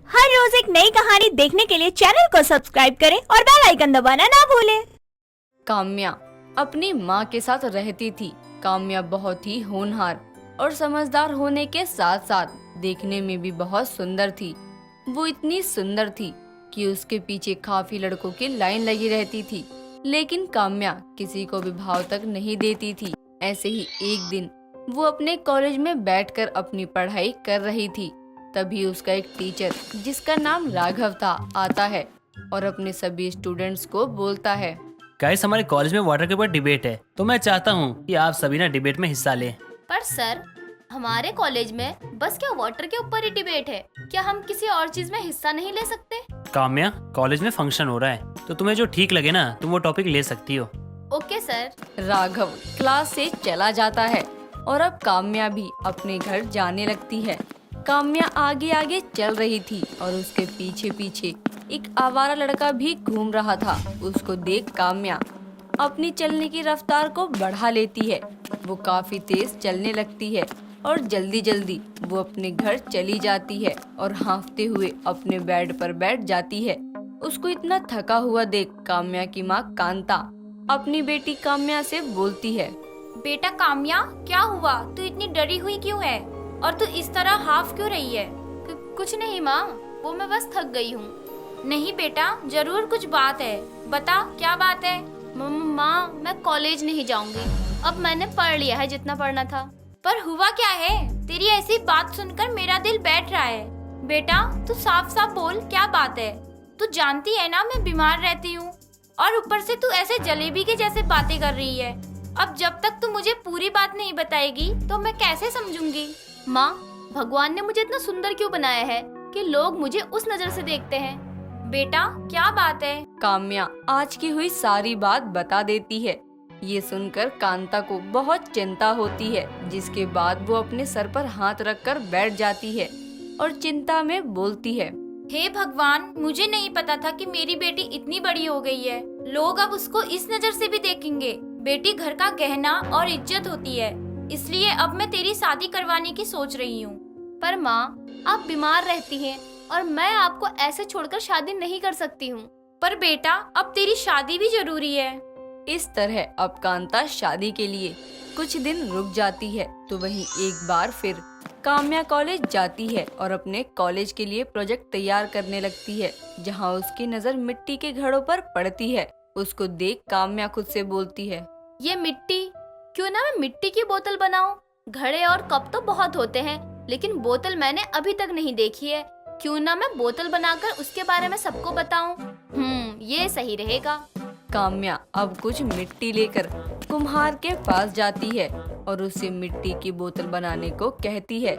हर रोज एक नई कहानी देखने के लिए चैनल को सब्सक्राइब करें और बेल आइकन दबाना ना भूलें। काम्या अपनी माँ के साथ रहती थी। काम्या बहुत ही होनहार और समझदार होने के साथ साथ देखने में भी बहुत सुंदर थी। वो इतनी सुंदर थी कि उसके पीछे काफी लड़कों की लाइन लगी रहती थी, लेकिन काम्या किसी को भी भाव तक नहीं देती थी। ऐसे ही एक दिन वो अपने कॉलेज में बैठकर अपनी पढ़ाई कर रही थी। तभी उसका एक टीचर जिसका नाम राघव था आता है और अपने सभी स्टूडेंट्स को बोलता है, गाइस हमारे कॉलेज में वाटर के ऊपर डिबेट है, तो मैं चाहता हूँ कि आप सभी ना डिबेट में हिस्सा लें। पर सर, हमारे कॉलेज में बस क्या वाटर के ऊपर ही डिबेट है? क्या हम किसी और चीज में हिस्सा नहीं ले सकते? काम्या, कॉलेज में फंक्शन हो रहा है, तो तुम्हें जो ठीक लगे ना तुम वो टॉपिक ले सकती हो। Okay sir. राघव क्लास से चला जाता है और अब काम्या भी अपने घर जाने लगती है। काम्या आगे आगे चल रही थी और उसके पीछे पीछे एक आवारा लड़का भी घूम रहा था। उसको देख काम्या अपनी चलने की रफ्तार को बढ़ा लेती है। वो काफी तेज चलने लगती है और जल्दी जल्दी वो अपने घर चली जाती है और हाँफते हुए अपने बेड पर बैठ जाती है। उसको इतना थका हुआ देख काम्या की माँ कांता अपनी बेटी काम्या से बोलती है, बेटा काम्या, क्या हुआ? तू इतनी डरी हुई क्यों है? और तू इस तरह हाफ क्यों रही है? कुछ नहीं माँ, वो मैं बस थक गई हूँ। नहीं बेटा, जरूर कुछ बात है। बता क्या बात है? माँ, मैं कॉलेज नहीं जाऊंगी। अब मैंने पढ़ लिया है जितना पढ़ना था। पर हुआ क्या है? तेरी ऐसी बात सुनकर मेरा दिल बैठ रहा है। बेटा तू साफ साफ बोल, क्या बात है? तू जानती है ना मैं बीमार रहती हूँ, और ऊपर से तू ऐसे जलेबी के जैसे बातें कर रही है। अब जब तक तू मुझे पूरी बात नहीं बताएगी तो मैं कैसे समझूंगी? माँ, भगवान ने मुझे इतना सुंदर क्यों बनाया है कि लोग मुझे उस नजर से देखते हैं? बेटा क्या बात है? काम्या आज की हुई सारी बात बता देती है। ये सुनकर कांता को बहुत चिंता होती है, जिसके बाद वो अपने सर पर हाथ रखकर बैठ जाती है और चिंता में बोलती है, हे भगवान, मुझे नहीं पता था कि मेरी बेटी इतनी बड़ी हो गई है। लोग अब उसको इस नजर से भी देखेंगे। बेटी घर का गहना और इज्जत होती है, इसलिए अब मैं तेरी शादी करवाने की सोच रही हूँ। पर माँ, आप बीमार रहती हैं और मैं आपको ऐसे छोड़कर शादी नहीं कर सकती हूँ। पर बेटा, अब तेरी शादी भी जरूरी है। इस तरह अब कांता शादी के लिए कुछ दिन रुक जाती है। तो वहीं एक बार फिर काम्या कॉलेज जाती है और अपने कॉलेज के लिए प्रोजेक्ट तैयार करने लगती है, जहाँ उसकी नजर मिट्टी के घड़ों पर पड़ती है। उसको देख काम्या खुद से बोलती है, ये मिट्टी, क्यों ना मैं मिट्टी की बोतल बनाऊं? घड़े और कप तो बहुत होते हैं, लेकिन बोतल मैंने अभी तक नहीं देखी है। क्यों ना मैं बोतल बनाकर उसके बारे में सबको बताऊं? ये सही रहेगा। काम्या अब कुछ मिट्टी लेकर कुम्हार के पास जाती है और उससे मिट्टी की बोतल बनाने को कहती है।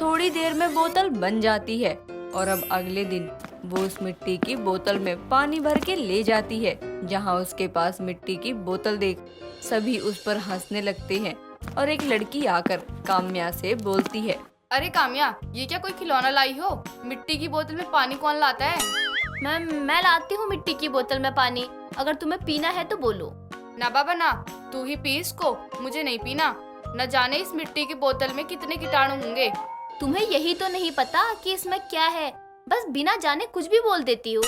थोड़ी देर में बोतल बन जाती है और अब अगले दिन वो उस मिट्टी की बोतल में पानी भर के ले जाती है। जहाँ उसके पास मिट्टी की बोतल देख सभी उस पर हंसने लगते हैं और एक लड़की आकर काम्या से बोलती है, अरे काम्या, ये क्या कोई खिलौना लाई हो? मिट्टी की बोतल में पानी कौन लाता है? मैं लाती हूँ मिट्टी की बोतल में पानी। अगर तुम्हें पीना है तो बोलो। ना बाबा ना, तू ही पी इसको, मुझे नहीं पीना। न जाने इस मिट्टी की बोतल में कितने कीटाणु होंगे। तुम्हें यही तो नहीं पता कि इसमें क्या है, बस बिना जाने कुछ भी बोल देती हो।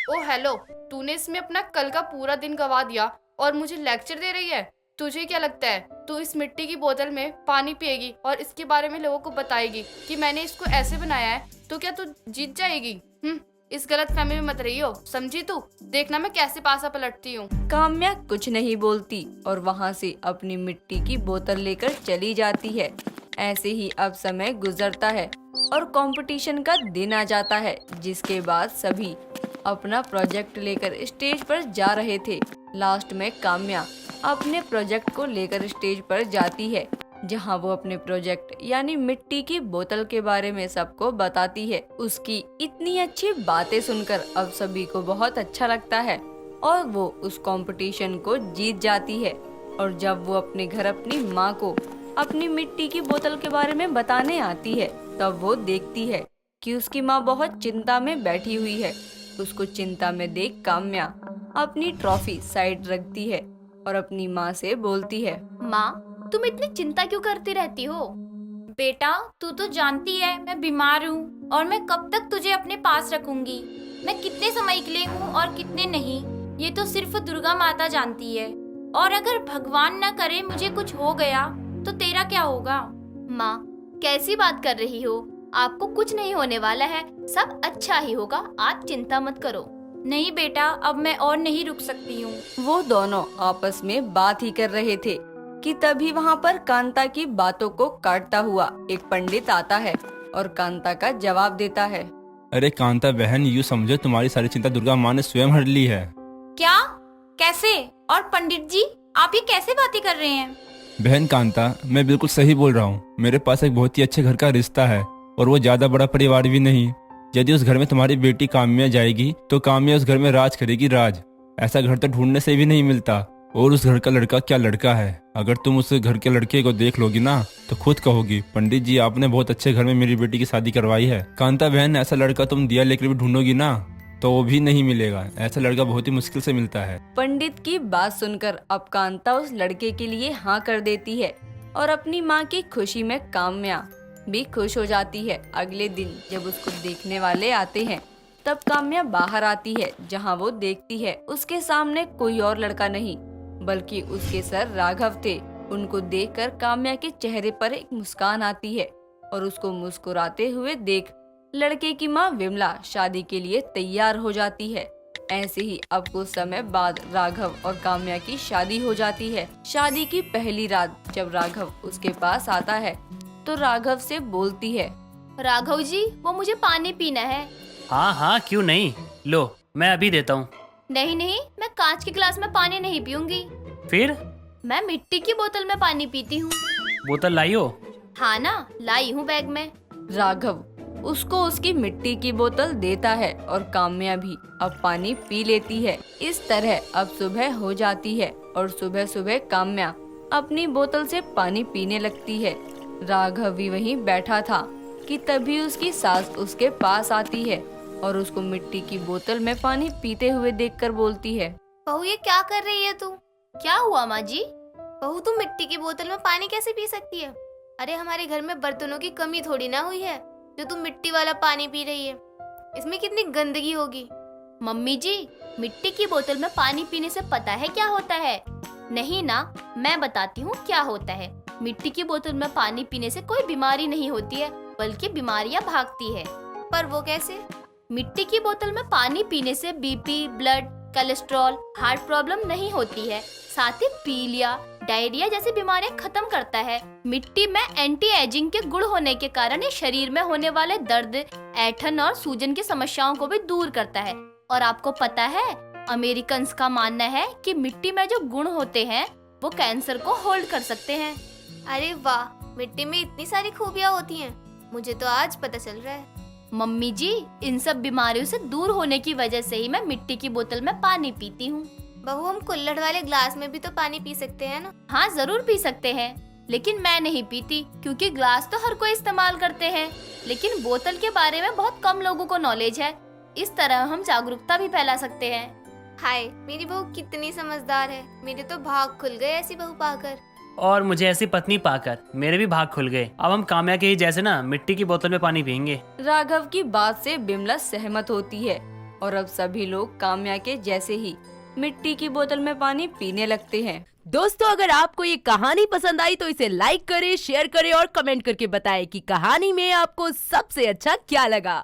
ओ हेलो, तूने इसमें अपना कल का पूरा दिन गवा दिया और मुझे लेक्चर दे रही है। तुझे क्या लगता है तू इस मिट्टी की बोतल में पानी पिएगी और इसके बारे में लोगों को बताएगी कि मैंने इसको ऐसे बनाया है, तो क्या तू जीत जाएगी? इस गलत फहमी में मत रही हो, समझी तू? देखना मैं कैसे पासा पलटती हूँ। काम्या कुछ नहीं बोलती और वहाँ से अपनी मिट्टी की बोतल लेकर चली जाती है। ऐसे ही अब समय गुजरता है और कंपटीशन का दिन आ जाता है, जिसके बाद सभी अपना प्रोजेक्ट लेकर स्टेज पर जा रहे थे। लास्ट में काम्या अपने प्रोजेक्ट को लेकर स्टेज पर जाती है, जहां वो अपने प्रोजेक्ट यानी मिट्टी की बोतल के बारे में सबको बताती है। उसकी इतनी अच्छी बातें सुनकर अब सभी को बहुत अच्छा लगता है और वो उस कंपटीशन को जीत जाती है। और जब वो अपने घर अपनी माँ को अपनी मिट्टी की बोतल के बारे में बताने आती है, तब वो देखती है कि उसकी माँ बहुत चिंता में बैठी हुई है। उसको चिंता में देख काम्या अपनी ट्रॉफी साइड रखती है और अपनी माँ से बोलती है, माँ, तुम इतनी चिंता क्यों करती रहती हो? बेटा तू तो जानती है मैं बीमार हूँ और मैं कब तक तुझे अपने पास रखूंगी। मैं कितने समय के लिए हूँ और कितने नहीं, ये तो सिर्फ दुर्गा माता जानती है। और अगर भगवान न करे मुझे कुछ हो गया तो तेरा क्या होगा? माँ कैसी बात कर रही हो? आपको कुछ नहीं होने वाला है, सब अच्छा ही होगा, आप चिंता मत करो। नहीं बेटा, अब मैं और नहीं रुक सकती हूँ। वो दोनों आपस में बात ही कर रहे थे कि तभी वहाँ पर कांता की बातों को काटता हुआ एक पंडित आता है और कांता का जवाब देता है। अरे कांता बहन, यूँ समझो तुम्हारी सारी चिंता दुर्गा माँ ने स्वयं हर ली है। क्या? कैसे? और पंडित जी आप ये कैसे बातें कर रहे हैं? बहन कांता, मैं बिल्कुल सही बोल रहा हूँ। मेरे पास एक बहुत ही अच्छे घर का रिश्ता है और वो ज्यादा बड़ा परिवार भी नहीं। यदि उस घर में तुम्हारी बेटी काम्या जाएगी तो काम्या उस घर में राज करेगी, राज। ऐसा घर तो ढूंढने से भी नहीं मिलता। और उस घर का लड़का क्या लड़का है। अगर तुम उस घर के लड़के को देख लोगी ना तो खुद कहोगी, पंडित जी आपने बहुत अच्छे घर में मेरी बेटी की शादी करवाई है। कांता बहन, ऐसा लड़का तुम दिया लेकर भी ढूंढोगी ना तो वो भी नहीं मिलेगा। ऐसा लड़का बहुत ही मुश्किल से मिलता है। पंडित की बात सुनकर अब कांता उस लड़के के लिए हाँ कर देती है और अपनी माँ की खुशी में काम्या भी खुश हो जाती है। अगले दिन जब उसको देखने वाले आते हैं तब काम्या बाहर आती है, जहाँ वो देखती है उसके सामने कोई और लड़का नहीं बल्कि उसके सर राघव थे। उनको देखकर काम्या के चेहरे पर एक मुस्कान आती है और उसको मुस्कुराते हुए देख लड़के की माँ विमला शादी के लिए तैयार हो जाती है। ऐसे ही अब कुछ समय बाद राघव और काम्या की शादी हो जाती है। शादी की पहली रात जब राघव उसके पास आता है तो राघव से बोलती है, राघव जी वो मुझे पानी पीना है। हाँ हाँ क्यों नहीं, लो मैं अभी देता हूँ। नहीं नहीं, मैं कांच के गिलास में पानी नहीं पीऊंगी। फिर? मैं मिट्टी की बोतल में पानी पीती हूँ। बोतल लाई हो? हाँ ना, लाई हूँ बैग में। राघव उसको उसकी मिट्टी की बोतल देता है और काम्या भी अब पानी पी लेती है। इस तरह अब सुबह हो जाती है और सुबह सुबह काम्या अपनी बोतल से पानी पीने लगती है। राघव भी वहीं बैठा था कि तभी उसकी सास उसके पास आती है और उसको मिट्टी की बोतल में पानी पीते हुए देखकर बोलती है, बहू ये क्या कर रही है तू? क्या हुआ माँ जी? बहू तुम मिट्टी की बोतल में पानी कैसे पी सकती है? अरे हमारे घर में बर्तनों की कमी थोड़ी ना हुई है जो तुम मिट्टी वाला पानी पी रही है। इसमें कितनी गंदगी होगी। मम्मी जी, मिट्टी की बोतल में पानी पीने से पता है क्या होता है? नहीं ना, मैं बताती हूँ क्या होता है। मिट्टी की बोतल में पानी पीने से कोई बीमारी नहीं होती है बल्कि बीमारियाँ भागती है। पर वो कैसे? मिट्टी की बोतल में पानी पीने से BP, blood, cholesterol, heart problem नहीं होती है। साथ ही पीलिया, डायरिया जैसी बीमारियां खत्म करता है। मिट्टी में एंटी एजिंग के गुण होने के कारण ये शरीर में होने वाले दर्द, ऐंठन और सूजन की समस्याओं को भी दूर करता है। और आपको पता है, अमेरिकन्स का मानना है कि मिट्टी में जो गुण होते हैं वो कैंसर को होल्ड कर सकते हैं। अरे वाह, मिट्टी में इतनी सारी खूबियाँ होती हैं, मुझे तो आज पता चल रहा है। मम्मी जी, इन सब बीमारियों से दूर होने की वजह से ही मैं मिट्टी की बोतल में पानी पीती हूँ। बहू हम कुल्हड़ वाले ग्लास में भी तो पानी पी सकते हैं ना? हाँ जरूर पी सकते हैं, लेकिन मैं नहीं पीती क्योंकि ग्लास तो हर कोई इस्तेमाल करते हैं, लेकिन बोतल के बारे में बहुत कम लोगों को नॉलेज है। इस तरह हम जागरूकता भी फैला सकते हैं। हाय, मेरी बहू कितनी समझदार है। मेरे तो भाग खुल गए ऐसी बहू पाकर। और मुझे ऐसी पत्नी पाकर मेरे भी भाग खुल गए। अब हम काम्या के ही जैसे ना मिट्टी की बोतल में पानी पियेंगे। राघव की बात से बिमला सहमत होती है और अब सभी लोग काम्या के जैसे ही मिट्टी की बोतल में पानी पीने लगते हैं। दोस्तों, अगर आपको ये कहानी पसंद आई तो इसे लाइक करें, शेयर करें और कमेंट करके बताएं कि कहानी में आपको सबसे अच्छा क्या लगा।